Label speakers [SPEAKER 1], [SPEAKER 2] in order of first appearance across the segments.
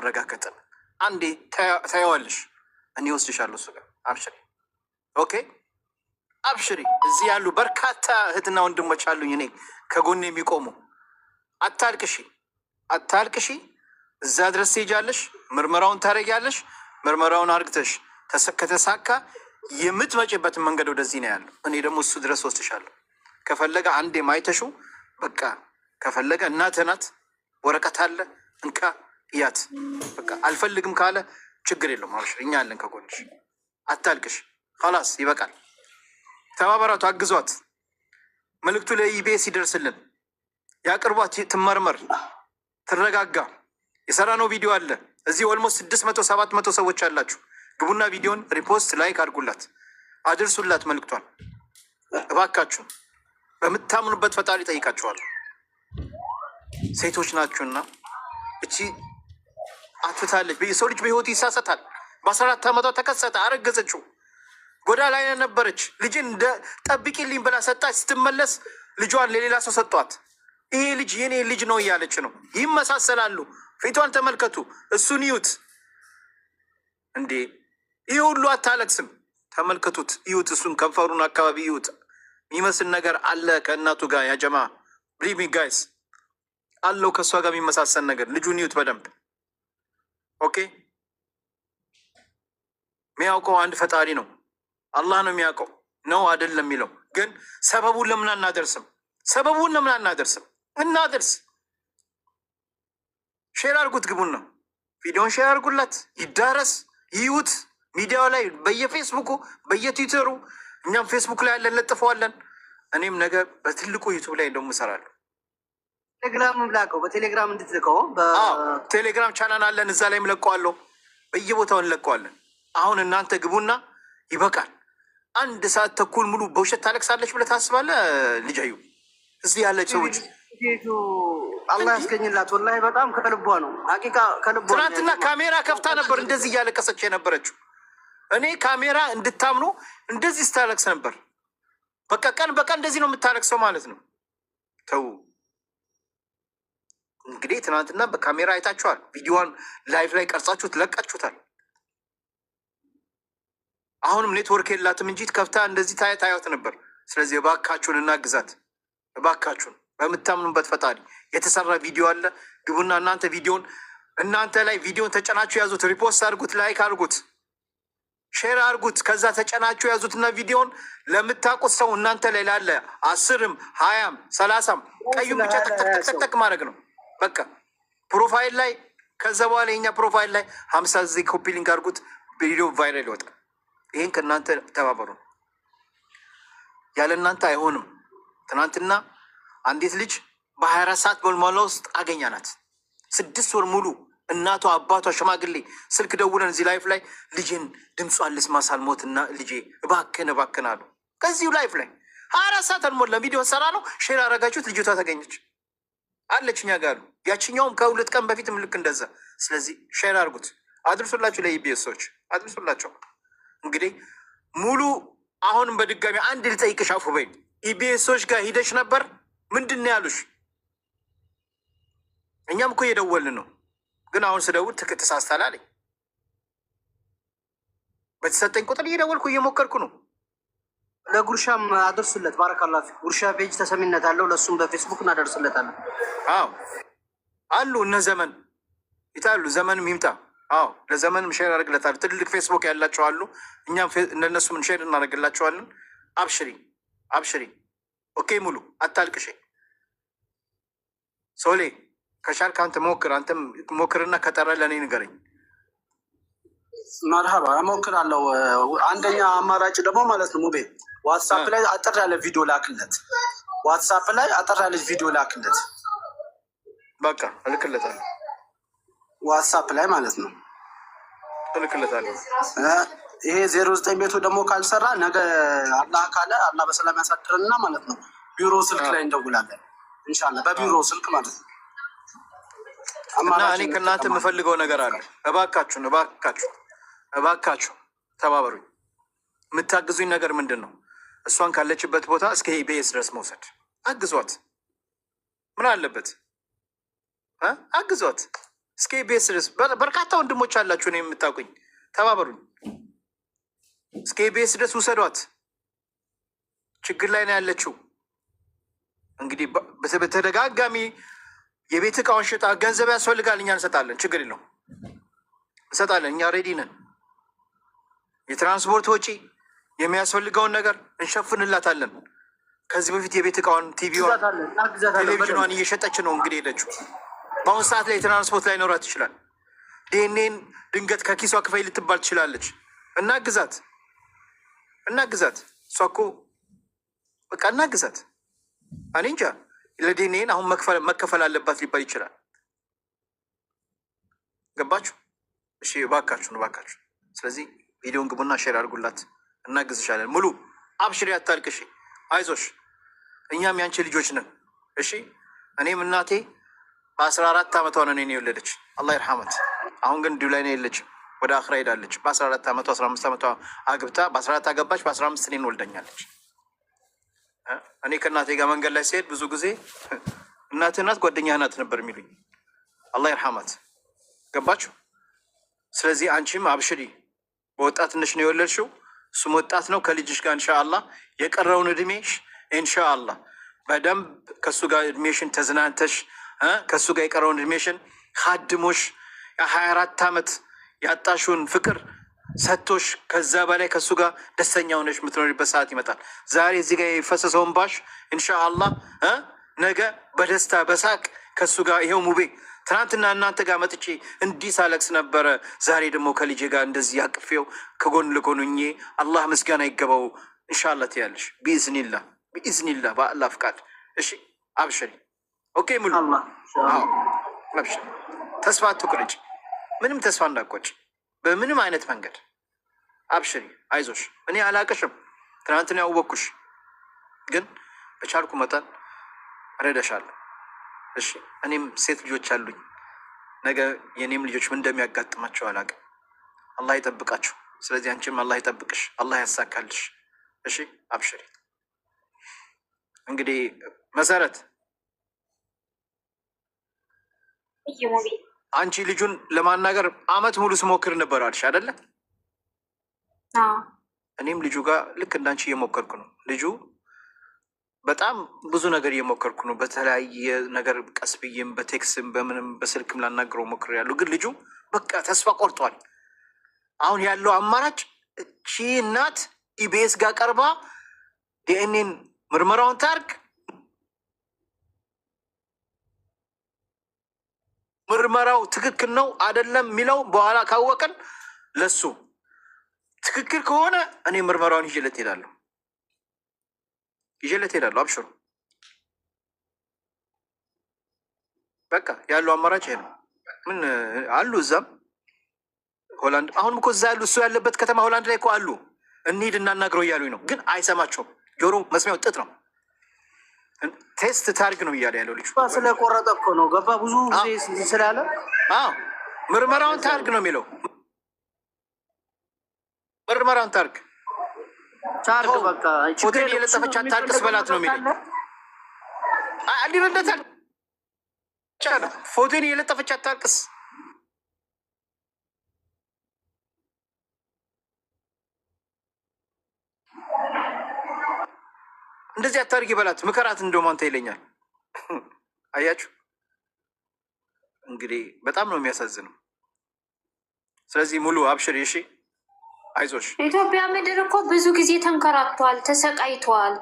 [SPEAKER 1] ማረጋገጥን አንዴ ታየዋለሽ። እኔ ወስድሻለሁ እሱ ጋር አብሽሪ። ኦኬ አብሽሪ። እዚህ ያሉ በርካታ እህትና ወንድሞች አሉኝ እኔ ከጎን የሚቆሙ። አታልቅሺ፣ አታልቅሺ። እዛ ድረስ ትሄጃለሽ፣ ምርመራውን ታደርጊያለሽ። ምርመራውን አርግተሽ ከተሳካ የምትመጪበትን መንገድ ወደዚህ ነው ያለው። እኔ ደግሞ እሱ ድረስ ወስድሻለሁ። ከፈለገ አንዴ ማይተሹ በቃ ከፈለገ እናትህ ናት፣ ወረቀት አለ እንካ እያት። በቃ አልፈልግም ካለ ችግር የለውም አብሽር፣ እኛ አለን ከጎንሽ። አታልቅሽ፣ ኸላስ ይበቃል። ተባበሯት፣ አግዟት። መልእክቱ ለኢቢኤስ ይደርስልን፣ ያቅርቧት፣ ትመርመር፣ ትረጋጋ። የሰራነው ቪዲዮ አለ እዚህ ኦልሞስት 600-700 ሰዎች አላችሁ። ግቡና ቪዲዮን ሪፖስት ላይክ አድርጉላት፣ አድርሱላት መልእክቷን እባካችሁ። በምታምኑበት ፈጣሪ ጠይቃችኋል። ሴቶች ናችሁና እቺ አትታለች። የሰው ልጅ በህይወት ይሳሰታል። በ14 ዓመቷ ተከሰተ፣ አረገዘችው። ጎዳ ላይ ነበረች። ልጅን እንደ ጠብቂልኝ ብላ ሰጣች። ስትመለስ ልጇን ለሌላ ሰው ሰጧት። ይሄ ልጅ የኔ ልጅ ነው እያለች ነው። ይመሳሰላሉ። ፊቷን ተመልከቱ፣ እሱን ይዩት። እንዴ ይህ ሁሉ አታለቅስም። ተመልከቱት፣ ይዩት፣ እሱን ከንፈሩን አካባቢ ይዩት። የሚመስል ነገር አለ ከእናቱ ጋር ያጀማ ብሊሚ ጋይስ አለው ከእሷ ጋር የሚመሳሰል ነገር። ልጁን ይዩት በደንብ ኦኬ። የሚያውቀው አንድ ፈጣሪ ነው፣ አላህ ነው የሚያውቀው። ነው አይደለም የሚለው ግን ሰበቡን ለምን አናደርስም? ሰበቡን ለምን አናደርስም? እናደርስ። ሼር አድርጉት፣ ግቡን ነው ቪዲዮን ሼር አድርጉላት፣ ይዳረስ፣ ይዩት። ሚዲያው ላይ በየፌስቡኩ በየትዊተሩ፣ እኛም ፌስቡክ ላይ ያለን ለጥፈዋለን። እኔም ነገር በትልቁ ዩቱብ ላይ እንደውም እሰራለሁ።
[SPEAKER 2] ቴሌግራም ላከው፣ በቴሌግራም እንድትልቀው።
[SPEAKER 1] ቴሌግራም ቻናል አለን፣ እዛ ላይም ለቀዋለሁ፣ በየቦታው እንለቀዋለን። አሁን እናንተ ግቡና ይበቃል። 1 ሰዓት ተኩል ሙሉ በውሸት ታለቅሳለች ብለህ ታስባለህ? ልጃዩ እዚህ ያለች ሰዎች
[SPEAKER 2] አላህ ያስገኝላት። ወላሂ በጣም ከልቧ ነው፣ ሀቂቃ ከልቧ።
[SPEAKER 1] ትናንትና ካሜራ ከፍታ ነበር እንደዚህ እያለቀሰች የነበረችው። እኔ ካሜራ እንድታምኑ እንደዚህ ስታለቅስ ነበር። በቃ ቀን በቀን እንደዚህ ነው የምታለቅሰው ማለት ነው። ተው እንግዲህ ትናንትና በካሜራ አይታችኋል። ቪዲዮዋን ላይቭ ላይ ቀርጻችሁ ትለቃችሁታል። አሁንም ኔትወርክ የላትም እንጂ ከፍታ እንደዚህ ታያት ነበር። ስለዚህ እባካችሁን እናግዛት፣ እባካችሁን። በምታምኑበት ፈጣሪ የተሰራ ቪዲዮ አለ። ግቡና እናንተ ቪዲዮን እናንተ ላይ ቪዲዮን ተጨናችሁ ያዙት፣ ሪፖስት አድርጉት፣ ላይክ አድርጉት፣ ሼር አድርጉት። ከዛ ተጨናችሁ ያዙትና ቪዲዮን ለምታውቁት ሰው እናንተ ላይ ላለ 10ም 20ም 30ም ቀዩን ብቻ ጠቅጠቅ ማድረግ ነው በቃ ፕሮፋይል ላይ። ከዛ በኋላ የኛ ፕሮፋይል ላይ 50 ጊዜ ኮፒ ሊንክ አድርጉት፣ ቪዲዮ ቫይራል ይወጣል። ይህን ከእናንተ ተባበሩ። ያለ እናንተ አይሆንም። ትናንትና አንዲት ልጅ በ24 ሰዓት በልሟላ ውስጥ አገኛናት። 6 ወር ሙሉ እናቷ አባቷ ሽማግሌ ስልክ ደውለን እዚህ ላይፍ ላይ ልጅን ድምጿን ልስማ ሳልሞት እና ልጄ እባክን እባክን አሉ። ከዚሁ ላይፍ ላይ 24 ሰዓት አልሞላ ቪዲዮ ሰራ ነው ሼር አረጋችሁት። ልጅቷ ተገኘች አለች እኛ ጋር አሉ። ያችኛውም ከ2 ቀን በፊትም ልክ እንደዛ። ስለዚህ ሼር አድርጉት፣ አድርሱላችሁ፣ ለኢቢኤስ ሰዎች አድርሱላቸው። እንግዲህ ሙሉ አሁንም በድጋሚ አንድ ልጠይቅሽ፣ አፉ በይ። ኢቢኤስ ሰዎች ጋር ሂደሽ ነበር? ምንድን ነው ያሉሽ? እኛም እኮ እየደወልን ነው፣ ግን አሁን ስደውል ተሳስታል አለኝ። በተሰጠኝ ቁጥር እየደወልኩ እየሞከርኩ ነው።
[SPEAKER 2] ለጉርሻም አደርሱለት። ባረካላፊ ጉርሻ ፔጅ ተሰሚነት አለው። ለእሱም በፌስቡክ እናደርስለታለን።
[SPEAKER 1] አዎ አሉ እነ ዘመን ይታሉ። ዘመንም ይምጣ። አዎ ለዘመንም ሼር አድርግለታል። ትልልቅ ፌስቡክ ያላቸው አሉ። እኛም እነሱም ሼር እናደርግላቸዋለን። አብሽሪ አብሽሪ። ኦኬ ሙሉ አታልቅሽ። ሶሌ ከቻልክ አንተ ሞክር። አንተም ሞክርና ከጠራ ለእኔ ንገረኝ።
[SPEAKER 3] መርሀባ እሞክራለሁ። አንደኛ አማራጭ ደግሞ ማለት ነው ሙቤ ዋትሳፕ ላይ አጠር ያለ ቪዲዮ ላክለት። ዋትሳፕ ላይ አጠር ያለች ቪዲዮ ላክለት።
[SPEAKER 1] በቃ እልክለታለሁ።
[SPEAKER 3] ዋትሳፕ ላይ ማለት ነው
[SPEAKER 1] እልክለታለሁ።
[SPEAKER 3] ይሄ 09 ቤቱ ደግሞ ካልሰራ ነገ አላህ ካለ አላህ በሰላም ያሳድረንና ማለት ነው ቢሮ ስልክ ላይ እንደውላለን ኢንሻአላህ። በቢሮ ስልክ ማለት ነው።
[SPEAKER 1] እና እኔ ከእናንተ የምፈልገው ነገር አለ። እባካችሁን እባካችሁ እባካችሁ ተባበሩኝ። የምታግዙኝ ነገር ምንድን ነው? እሷን ካለችበት ቦታ እስከ ኢቢኤስ ድረስ መውሰድ። አግዟት። ምን አለበት? አግዟት። እስከ ኢቢኤስ ድረስ በርካታ ወንድሞች አላችሁ ነው የምታውቁኝ፣ ተባበሩኝ። እስከ ኢቢኤስ ድረስ ውሰዷት። ችግር ላይ ነው ያለችው። እንግዲህ በተደጋጋሚ የቤት እቃውን ሽጣ ገንዘብ ያስፈልጋል፣ እኛ እንሰጣለን፣ ችግር የለውም እንሰጣለን። እኛ ሬዲ ነን። የትራንስፖርት ወጪ የሚያስፈልገውን ነገር እንሸፍንላታለን። ከዚህ በፊት የቤት እቃውን ቴሌቪዥኗን እየሸጠች ነው እንግዲህ ሄደችው። በአሁኑ ሰዓት ላይ የትራንስፖርት ላይ ኖራት ይችላል። ዲኤንኤን ድንገት ከኪሷ ክፈይ ልትባል ትችላለች። እናግዛት። እሷ እኮ በቃ እናግዛት። እኔ እንጃ ለዲኤንኤን አሁን መከፈል አለባት ሊባል ይችላል። ገባችሁ? እሺ እባካችሁን። ስለዚህ ቪዲዮን ግቡና ሼር አድርጉላት። እናግዝሻለን። ሙሉ አብሽሪ፣ አታልቅሺ፣ አይዞሽ። እኛም ያንቺ ልጆች ነን። እሺ እኔም እናቴ በ14 ዓመቷ ነው እኔን የወለደች፣ አላህ ይርሐመት። አሁን ግን እንዲሁ ላይ ነው የለችም፣ ወደ አኽራ ሄዳለች። በ14 ዓመቷ 15 ዓመቷ አግብታ በ14 አገባች፣ በ15 እኔን ወልደኛለች። እኔ ከእናቴ ጋር መንገድ ላይ ሲሄድ ብዙ ጊዜ እናትህ ናት ጓደኛህ ናት ነበር የሚሉኝ፣ አላህ ይርሐመት። ገባችሁ? ስለዚህ አንቺም አብሽሪ። በወጣትነሽ ነው የወለድሽው፣ እሱም ወጣት ነው። ከልጅሽ ጋር ኢንሻአላህ የቀረውን እድሜሽ ኢንሻአላህ በደንብ ከእሱ ጋር እድሜሽን ተዝናንተሽ ከእሱ ጋር የቀረውን እድሜሽን ካድሞሽ የ24 ዓመት ያጣሽውን ፍቅር ሰጥቶሽ ከዛ በላይ ከእሱ ጋር ደስተኛ ሆነሽ የምትኖሪበት ሰዓት ይመጣል። ዛሬ እዚህ ጋር የፈሰሰውን ባሽ ኢንሻአላህ ነገ በደስታ በሳቅ ከእሱ ጋር ይሄው ሙቤ ትናንትና እናንተ ጋር መጥቼ እንዲህ ሳለቅስ ነበረ። ዛሬ ደግሞ ከልጄ ጋር እንደዚህ አቅፌው ከጎን ለጎኑኜ አላህ ምስጋና ይገባው ኢንሻአላህ ትያለሽ። ቢኢዝኒላህ በአላህ ፍቃድ። እሺ አብሽሪ። ኦኬ ሙሉ አብሽሪ። ተስፋ አትቁረጭ። ምንም ተስፋ እንዳትቆጭ በምንም አይነት መንገድ አብሽሪ፣ አይዞሽ። እኔ አላቅሽም፣ ትናንትና ያወቅኩሽ፣ ግን በቻልኩ መጠን እረዳሻለሁ። እሺ እኔም ሴት ልጆች አሉኝ። ነገ የኔም ልጆች ምን እንደሚያጋጥማቸው አላውቅም። አላህ ይጠብቃችሁ። ስለዚህ አንቺም አላህ ይጠብቅሽ፣ አላህ ያሳካልሽ። እሺ አብሽሪ። እንግዲህ መሰረት አንቺ ልጁን ለማናገር አመት ሙሉ ስሞክር ነበር አልሽ አይደለ? እኔም ልጁ ጋር ልክ እንዳንቺ እየሞከርኩ ነው። ልጁ በጣም ብዙ ነገር እየሞከርኩ ነው። በተለያየ ነገር ቀስ ብዬም በቴክስም በምንም በስልክም ላናግረው ሞክሬያለሁ። ግን ልጁ በቃ ተስፋ ቆርጧል። አሁን ያለው አማራጭ እቺ እናት ኢቢኤስ ጋር ቀርባ ዲኤንኤን ምርመራውን ታርግ፣ ምርመራው ትክክል ነው አይደለም የሚለው በኋላ ካወቀን ለሱ ትክክል ከሆነ እኔ ምርመራውን ይዤለት ሄዳለሁ። አብሽሩ። በቃ ያለው አማራጭ ይሄ ነው። ምን አሉ እዛም ሆላንድ፣ አሁንም እኮ እዛ ያሉ እሱ ያለበት ከተማ ሆላንድ ላይ እኮ አሉ። እንሂድ እናናግረው እያሉኝ ነው፣ ግን አይሰማቸውም። ጆሮ መስሚያው ጥጥ ነው። ቴስት ታርግ ነው እያለ ያለው ልጁ
[SPEAKER 2] ስለቆረጠ እኮ ነው። ገባ ብዙ ጊዜ ስላለ
[SPEAKER 1] ምርመራውን ታርግ ነው የሚለው። ምርመራውን ታርግ
[SPEAKER 2] በቃ
[SPEAKER 1] ፎቶን የለጠፈች አታልቅስ በላት ነው የሚለኝ። ሊረዳታል። ፎቶን የለጠፈች አታልቅስ። እንደዚህ አታርጊ በላት፣ ምከራት። እንደውም አንተ ይለኛል። አያችሁ እንግዲህ በጣም ነው የሚያሳዝነው። ስለዚህ ሙሉ አብሽር፣ እሺ አይዞሽ።
[SPEAKER 4] ኢትዮጵያ ምድር እኮ ብዙ ጊዜ ተንከራቷል፣ ተሰቃይቷል፣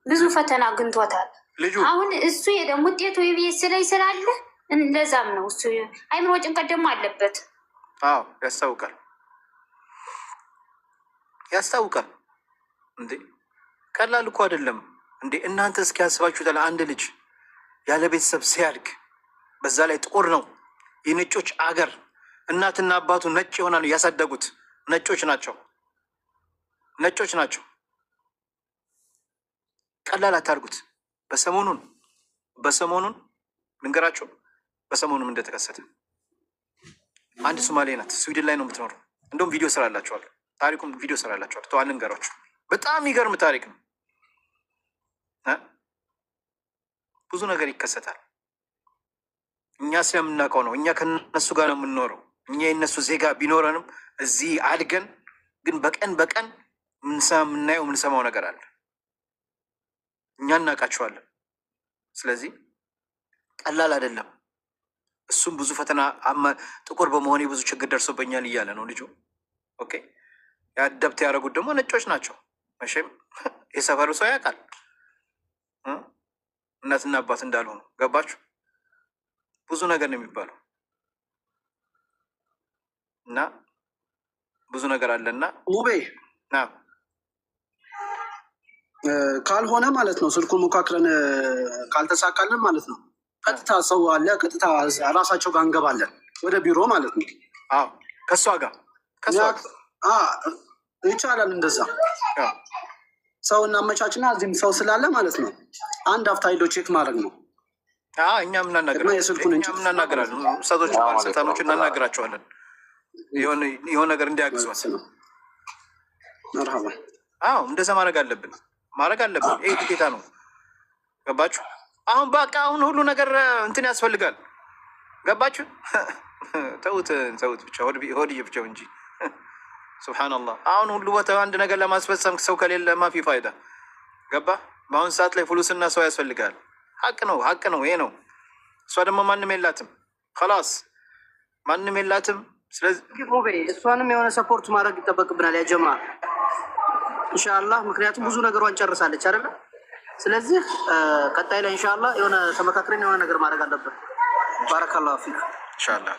[SPEAKER 4] ብዙ ፈተና አግኝቶታል
[SPEAKER 1] ልጁ።
[SPEAKER 4] አሁን እሱ የደም ውጤቱ ኢቢኤስ ላይ ስላለ እንደዛም ነው እሱ አይምሮ ጭንቀት ደግሞ አለበት።
[SPEAKER 1] አዎ ያስታውቃል። እንዴ ቀላል እኮ አይደለም እንዴ! እናንተ እስኪ ያስባችሁታል? አንድ ልጅ ያለ ቤተሰብ ሲያድግ፣ በዛ ላይ ጥቁር ነው፣ የነጮች አገር፣ እናትና አባቱ ነጭ ይሆናሉ፣ ያሳደጉት ነጮች ናቸው። ቀላል አታርጉት። በሰሞኑን ልንገራቸው፣ በሰሞኑም እንደተከሰተ አንድ ሶማሌ ናት፣ ስዊድን ላይ ነው የምትኖረው። እንደውም ቪዲዮ ስራላቸዋል፣ ታሪኩም ቪዲዮ ስራላቸዋል። ተዋ ልንገራቸው፣ በጣም የሚገርም ታሪክ ነው። ብዙ ነገር ይከሰታል። እኛ ስለምናውቀው ነው። እኛ ከነሱ ጋር ነው የምንኖረው። እኛ የነሱ ዜጋ ቢኖረንም እዚህ አድገን ግን በቀን በቀን የምናየው የምንሰማው ነገር አለ። እኛ እናውቃቸዋለን። ስለዚህ ቀላል አይደለም። እሱም ብዙ ፈተና ጥቁር በመሆኔ ብዙ ችግር ደርሶበኛል እያለ ነው ልጁ። ኦኬ ያደብት ያደረጉት ደግሞ ነጮች ናቸው። መቼም የሰፈሩ ሰው ያውቃል እናትና አባት እንዳልሆኑ። ገባችሁ? ብዙ ነገር ነው የሚባለው እና ብዙ ነገር አለና
[SPEAKER 3] ሙቤ ካልሆነ ማለት ነው ስልኩን ሞካክረን ካልተሳካልን ማለት ነው ቀጥታ ሰው አለ፣ ቀጥታ ራሳቸው ጋር እንገባለን ወደ ቢሮ ማለት ነው።
[SPEAKER 1] ከሷ ጋር
[SPEAKER 3] ይቻላል። እንደዛ ሰው እናመቻችና እዚህም ሰው ስላለ ማለት ነው አንድ አፍታ ሄዶ ቼክ ማድረግ ነው።
[SPEAKER 1] እኛም እናናገራለን፣ ሰቶች ባለስልጣኖች እናናገራቸዋለን የሆነ ነገር እንዲያግዟል።
[SPEAKER 3] መርሃባ
[SPEAKER 1] እንደዛ ማድረግ አለብን። ይህ ግዴታ ነው። ገባችሁ? አሁን በቃ አሁን ሁሉ ነገር እንትን ያስፈልጋል። ገባችሁ? ተውት ብቻ ሆድ ብቻው እንጂ ሱብሓነላህ። አሁን ሁሉ ቦታ አንድ ነገር ለማስፈጸም ሰው ከሌለ ማፊ ፋይዳ። ገባ? በአሁን ሰዓት ላይ ፍሉስና ሰው ያስፈልጋል። ሀቅ ነው፣ ይሄ ነው። እሷ ደግሞ ማንም የላትም፣ ከላስ ማንም የላትም። ስለዚህ
[SPEAKER 2] እሷንም የሆነ ሰፖርት ማድረግ ይጠበቅብናል ያጀማ ኢንሻአላህ። ምክንያቱም ብዙ ነገሯን ጨርሳለች አይደለ? ስለዚህ ቀጣይ ላይ ኢንሻአላህ የሆነ ተመካክረን የሆነ ነገር ማድረግ አለብን። ባረካላሁ ፊክ። ኢንሻአላህ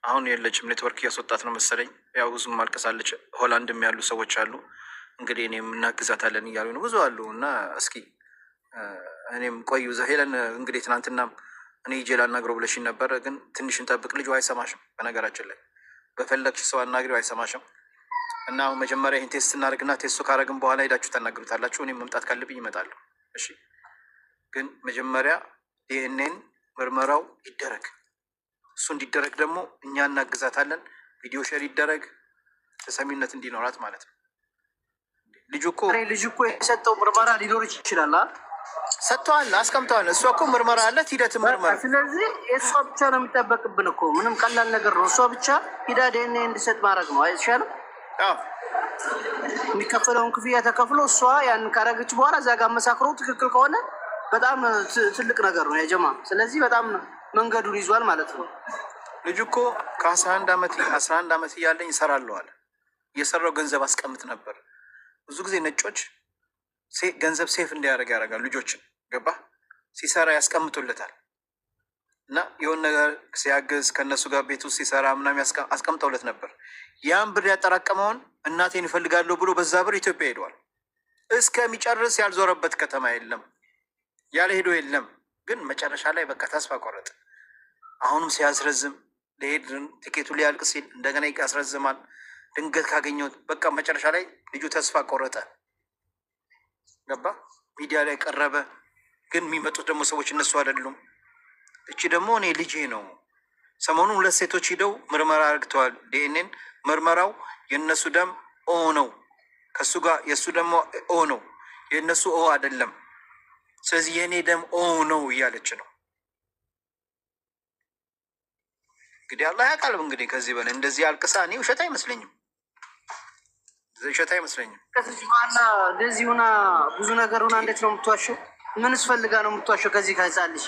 [SPEAKER 2] አሁን የለችም፣ ኔትወርክ እያስወጣት ነው መሰለኝ። ያው ብዙም ማልቀሳለች። ሆላንድም ያሉ ሰዎች አሉ እንግዲህ እኔም እናግዛታለን እያሉ ነው ብዙ አሉ። እና እስኪ እኔም ቆዩ ሄለን እንግዲህ ትናንትና እኔ ሂጄ ላናግረው ብለሽኝ ነበረ፣ ግን ትንሽ እንጠብቅ። ልጁ አይሰማሽም። በነገራችን ላይ በፈለግሽ ሰው አናግሪው አይሰማሽም። እና መጀመሪያ ይህን ቴስት እናደርግና ቴስቱ ካረግን በኋላ ሄዳችሁ ታናግሩታላችሁ። እኔም መምጣት ካለብኝ ይመጣለሁ። እሺ፣ ግን መጀመሪያ ዲኤንኤን ምርመራው ይደረግ። እሱ እንዲደረግ ደግሞ እኛ እናግዛታለን። ቪዲዮ ሼር ይደረግ፣ ተሰሚነት እንዲኖራት ማለት ነው። ልጁ እኮ የሰጠው ምርመራ ሊኖር ይችላል።
[SPEAKER 1] ሰጥተዋል፣ አስቀምጠዋል። እሷ እኮ ምርመራ አለት፣ ሂደት ምርመራ።
[SPEAKER 2] ስለዚህ እሷ ብቻ ነው የሚጠበቅብን እኮ፣ ምንም ቀላል ነገር ነው። እሷ ብቻ ሂዳ ዲኤንኤ እንዲሰጥ ማድረግ ነው አይሻልም? የሚከፈለውን ክፍያ ተከፍሎ እሷ ያንን ካረገች በኋላ እዛ ጋር መሳክሮ ትክክል ከሆነ በጣም ትልቅ ነገር ነው ያጀማ። ስለዚህ በጣም መንገዱን ይዟል ማለት ነው።
[SPEAKER 1] ልጁ እኮ ከ11 ዓመት እያለኝ እሰራለሁ አለ። እየሰራው ገንዘብ አስቀምጥ ነበር። ብዙ ጊዜ ነጮች ገንዘብ ሴፍ እንዲያደርግ ያደርጋል ልጆችን። ገባ? ሲሰራ ያስቀምጡለታል። እና የሆነ ነገር ሲያገዝ ከእነሱ ጋር ቤት ውስጥ ሲሰራ ምናምን አስቀምጠውለት ነበር። ያን ብር ያጠራቀመውን እናቴን ይፈልጋለሁ ብሎ በዛ ብር ኢትዮጵያ ሄደዋል። እስከሚጨርስ ያልዞረበት ከተማ የለም፣ ያለ ሄዶ የለም። ግን መጨረሻ ላይ በቃ ተስፋ ቆረጠ። አሁንም ሲያስረዝም ለሄድን ቲኬቱ ሊያልቅ ሲል እንደገና ያስረዝማል። ድንገት ካገኘሁት በቃ መጨረሻ ላይ ልጁ ተስፋ ቆረጠ። ገባ? ሚዲያ ላይ ቀረበ። ግን የሚመጡት ደግሞ ሰዎች እነሱ አይደሉም። እቺ ደግሞ እኔ ልጄ ነው። ሰሞኑን 2 ሴቶች ሂደው ምርመራ አድርገዋል። ዲኤንኤን ምርመራው የእነሱ ደም ኦ ነው፣ ከሱ ጋር የእሱ ደግሞ ኦ ነው፣ የእነሱ ኦ አይደለም። ስለዚህ የእኔ ደም ኦ ነው እያለች ነው። እንግዲህ አላህ ያውቃል። እንግዲህ ከዚህ በላይ እንደዚህ አልቅሳ እኔ ውሸት አይመስለኝም።
[SPEAKER 2] እንደዚህ ሆና ብዙ ነገር ሆና እንዴት ነው የምትዋሸው? ምንስ ፈልጋ ነው የምትዋሸው? ከዚህ ከህፃን ልጅ